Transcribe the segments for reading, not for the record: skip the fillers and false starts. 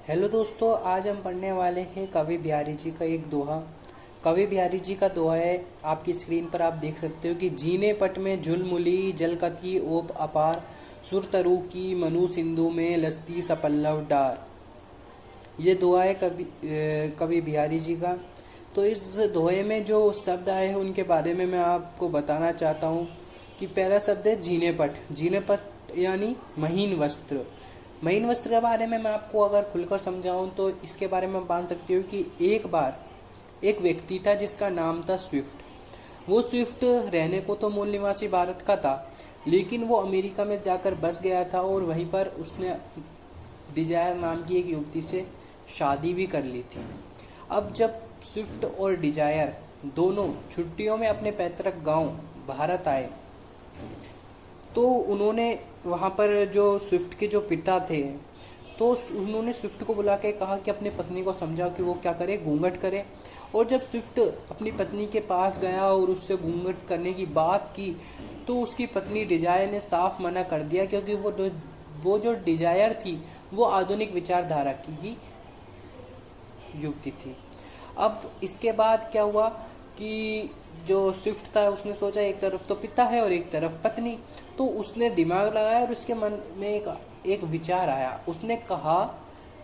Hello दोस्तों, आज हम पढ़ने वाले हैं कवि बिहारी जी का एक दोहा। कवि बिहारी जी का दोहा है, आपकी स्क्रीन पर आप देख सकते हो कि जीने पट में झुलमुली जलकती ओप अपार, सुर तरु की मनु सिंधु में लस्ती सपल्लव डार। ये दोहा है कवि बिहारी जी का। तो इस दोहे में जो शब्द आए हैं उनके बारे में मैं आपको बताना चाहता हूँ कि पहला शब्द है जीने पट। जीने पट यानी महीन वस्त्र। महीन वस्त्र के बारे में मैं आपको अगर खुलकर समझाऊं तो इसके बारे में मान सकती हूँ कि एक बार एक व्यक्ति था जिसका नाम था स्विफ्ट। वो स्विफ्ट रहने को तो मूल निवासी भारत का था, लेकिन वो अमेरिका में जाकर बस गया था और वहीं पर उसने डिजायर नाम की एक युवती से शादी भी कर ली थी। अब जब स्विफ्ट और डिजायर दोनों छुट्टियों में अपने पैतृक गांव भारत आए तो उन्होंने वहाँ पर जो स्विफ्ट के जो पिता थे तो उन्होंने स्विफ्ट को बुला के कहा कि अपनी पत्नी को समझाओ कि वो क्या करे, घूंघट करे। और जब स्विफ्ट अपनी पत्नी के पास गया और उससे घूंघट करने की बात की तो उसकी पत्नी डिजायर ने साफ मना कर दिया, क्योंकि वो जो डिजायर थी वो आधुनिक विचारधारा की ही युवती थी। अब इसके बाद क्या हुआ कि जो स्विफ्ट था उसने सोचा एक तरफ तो पिता है और एक तरफ पत्नी, तो उसने दिमाग लगाया और उसके मन में एक विचार आया। उसने कहा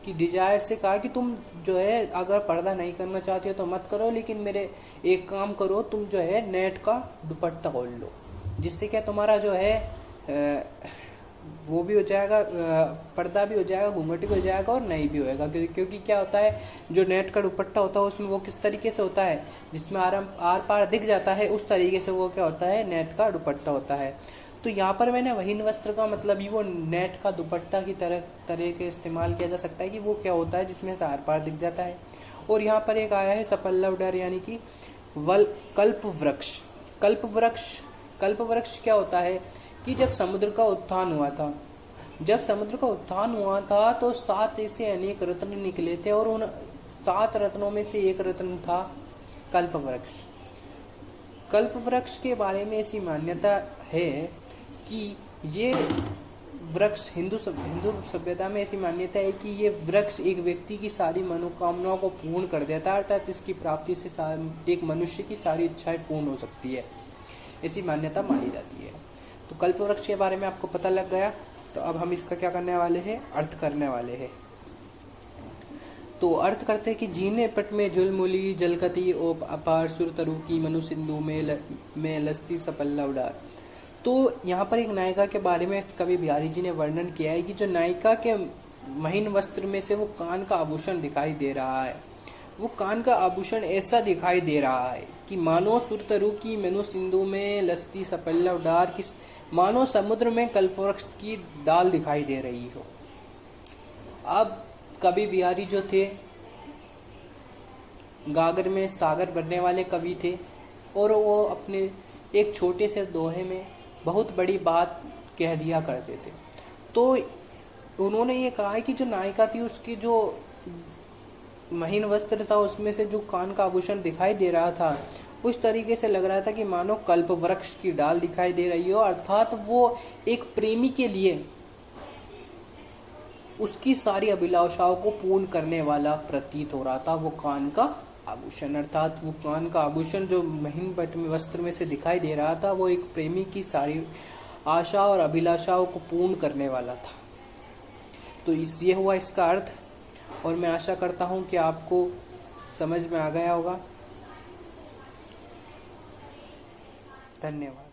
कि डिजायर से कहा कि तुम जो है अगर पर्दा नहीं करना चाहती हो तो मत करो, लेकिन मेरे एक काम करो, तुम जो है नेट का दुपट्टा खोल लो, जिससे क्या तुम्हारा जो है वो भी हो जाएगा, पर्दा भी हो जाएगा, घूंघट भी हो जाएगा और नहीं भी होएगा। क्योंकि क्या होता है, जो नेट का दुपट्टा होता है उसमें वो किस तरीके से होता है, जिसमें आर पार दिख जाता है, उस तरीके से वो क्या होता है, नेट का दुपट्टा होता है। तो यहाँ पर मैंने महीन वस्त्र का मतलब ही वो नेट का दुपट्टा की तरह के इस्तेमाल किया जा सकता है कि वो क्या होता है जिसमें से आर पार दिख जाता है। और यहाँ पर एक आया है सपल्लव डर, यानी कि कल्प वृक्ष। कल्प वृक्ष क्या होता है कि जब समुद्र का उत्थान हुआ था तो 7 ऐसे अनेक रत्न निकले थे और उन 7 रत्नों में से एक रत्न था कल्प वृक्ष। कल्प वृक्ष के बारे में ऐसी मान्यता है कि ये वृक्ष हिंदू सभ्यता में ऐसी मान्यता है कि ये वृक्ष एक व्यक्ति की सारी मनोकामनाओं को पूर्ण कर देता है, अर्थात इसकी प्राप्ति से एक मनुष्य की सारी इच्छाएं पूर्ण हो सकती है, ऐसी मान्यता मानी जाती है। तो कल्प वृक्ष के बारे में आपको पता लग गया। तो अब हम इसका क्या करने वाले हैं, अर्थ करने वाले हैं। तो अर्थ करते हैं कि जीने पट में झुलमुली जलकती ओप अपार, सुर तरु की मनु सिंधु में लस्ती सपल्लव डार। तो यहाँ पर एक नायिका के बारे में कवि बिहारी जी ने वर्णन किया है कि जो नायिका के महीन वस्त्र में से वो कान का आभूषण दिखाई दे रहा है। वो कान का आभूषण ऐसा दिखाई दे रहा है कि मानो सुर तरु की मनु सिंधु में लस्ती सपल्लव डार, की मानो समुद्र में कल्पवृक्ष की डाल दिखाई दे रही हो। अब कवि बिहारी जो थे गागर में सागर बनने वाले कवि थे और वो अपने एक छोटे से दोहे में बहुत बड़ी बात कह दिया करते थे। तो उन्होंने ये कहा है कि जो नायिका थी उसकी जो महीन वस्त्र था उसमें से जो कान का आभूषण दिखाई दे रहा था उस तरीके से लग रहा था कि मानो कल्प वृक्ष की डाल दिखाई दे रही हो, अर्थात वो एक प्रेमी के लिए उसकी सारी अभिलाषाओं को पूर्ण करने वाला प्रतीत हो रहा था वो कान का आभूषण। अर्थात वो कान का आभूषण जो महीन वस्त्र में से दिखाई दे रहा था वो एक प्रेमी की सारी आशा और अभिलाषाओं को पूर्ण करने वाला था। तो ये हुआ इसका अर्थ, और मैं आशा करता हूँ कि आपको समझ में आ गया होगा। धन्यवाद।